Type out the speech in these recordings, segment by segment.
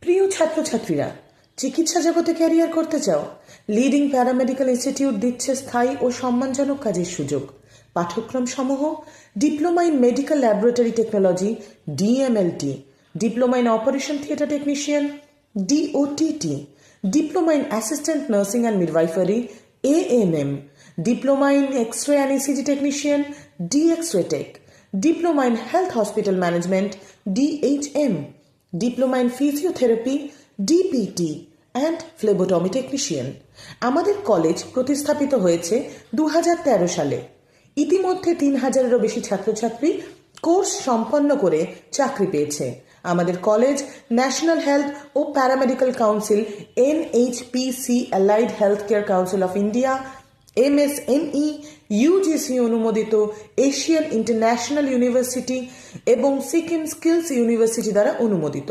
প্রিয় ছাত্রছাত্রীরা, চিকিৎসা জগতে ক্যারিয়ার করতে চাও? লিডিং প্যারামেডিক্যাল ইনস্টিটিউট দিচ্ছে স্থায়ী ও সম্মানজনক কাজের সুযোগ। পাঠ্যক্রম সমূহ: diploma in medical laboratory technology DMLT, diploma in operation theatre technician DOTT, diploma in assistant nursing and midwifery ANM, diploma in X-ray and ECG technician D X-ray tech, diploma in health hospital management DHM, diploma in physiotherapy DPT and phlebotomy technician. আমাদের college প্রতিস্থাপিত হয়েছে 2013 সালে। ইতিমধ্যে 3000-এরও বেশি ছাত্রছাত্রী course সম্পন্ন করে চাকরি পেয়েছে। আমাদের কলেজ ন্যাশনাল হেলথ ও paramedical council NHPC allied health care council of India MSME UGC অনুমোদিত এশিয়ান ইন্টারন্যাশনাল ইউনিভার্সিটি এবং সিকিম স্কিলস ইউনিভার্সিটি দ্বারা অনুমোদিত।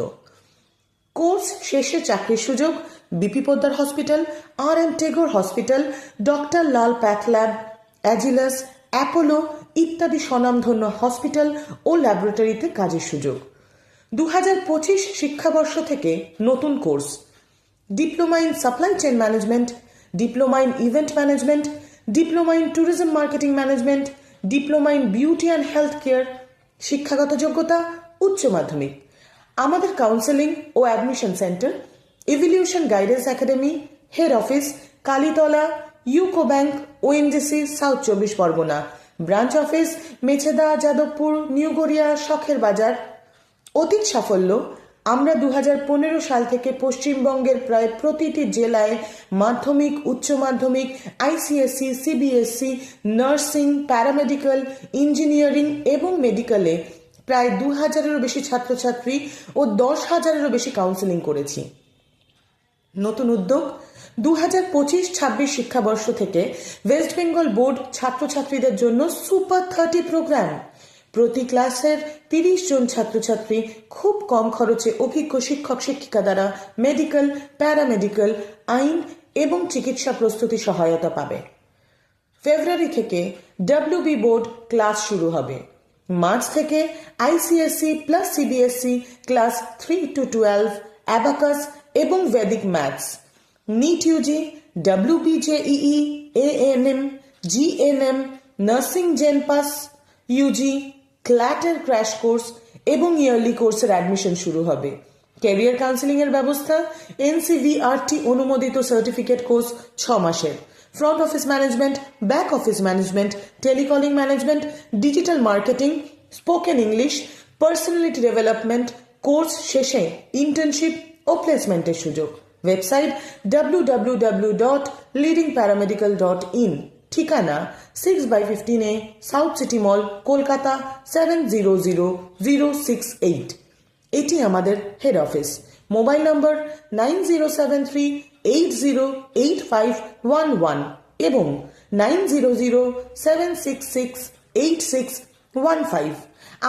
কোর্স শেষে চাকরির সুযোগ B P Poddar hospital, R N. Tagore hospital, doctor Lal path lab, Agilus, Apollo ইত্যাদি স্বনামধন্য হসপিটাল ও ল্যাবরেটরিতে কাজের সুযোগ। 2025 শিক্ষাবর্ষ থেকে নতুন কোর্স: diploma in supply chain management, diploma in event management, diploma in tourism marketing management, diploma in beauty and health care. শিক্ষাগত যোগ্যতা উচ্চ মাধ্যমিক। আমাদের কাউন্সেলিং ও admission centre: evolution guidance academy, head office Kalitala, UCO bank, ONGC, south 24 Pargana. Branch office Mecheda, Jadavpur, new Garia, Sakher Bazar. অতীত সাফল্য: আমরা 2015 সাল থেকে পশ্চিমবঙ্গের প্রায় প্রতিটি জেলায় মাধ্যমিক, উচ্চ মাধ্যমিক, ICSE, CBSE, nursing, paramedical, engineering এবং মেডিকেলে প্রায় 2000-এরও বেশি ছাত্রছাত্রী ও 10,000-এরও বেশি কাউন্সেলিং করেছি। নতুন উদ্যোগ: 2025-26 শিক্ষাবর্ষ থেকে ওয়েস্ট বেঙ্গল বোর্ড ছাত্রছাত্রীদের জন্য সুপার 30 প্রোগ্রাম। প্রতি ক্লাসের 30 জন ছাত্রছাত্রী খুব কম খরচে অভিজ্ঞ শিক্ষক শিক্ষিকা দ্বারা মেডিকেল, প্যারামেডিক্যাল, আইন এবং চিকিৎসা প্রস্তুতি সহায়তা পাবে। ফেব্রুয়ারি থেকে ডব্লিউবি বোর্ড ক্লাস শুরু হবে। মার্চ থেকে ICSE plus CBSE class 3 to 12, abacus এবং Vedic maths. NEET UG, WBJEE, ANM, GNM, nursing JENPAS UG, ক্ল্যাটের ক্র্যাশ কোর্স এবং ইয়ারলি কোর্সের অ্যাডমিশন শুরু হবে। ক্যারিয়ার কাউন্সেলিং এর ব্যবস্থা: এনসিভিআরটি অনুমোদিত সার্টিফিকেট কোর্স 6 মাসের। Front office management, back office management, telecalling management, digital marketing, spoken English, personality development. Course শেষে ইন্টার্নশিপ ও প্লেসমেন্টের সুযোগ। Website www.leadingparamedical.in। ঠিকানা 6/15A সাউথ সিটি মল, কলকাতা 700068। এটি আমাদের হেড অফিস। মোবাইল নম্বর 9073808511 এবং 9007668615।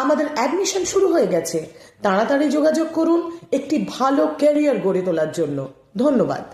আমাদের অ্যাডমিশন শুরু হয়ে গেছে। তাড়াতাড়ি যোগাযোগ করুন একটি ভালো ক্যারিয়ার গড়ে তোলার জন্য। ধন্যবাদ।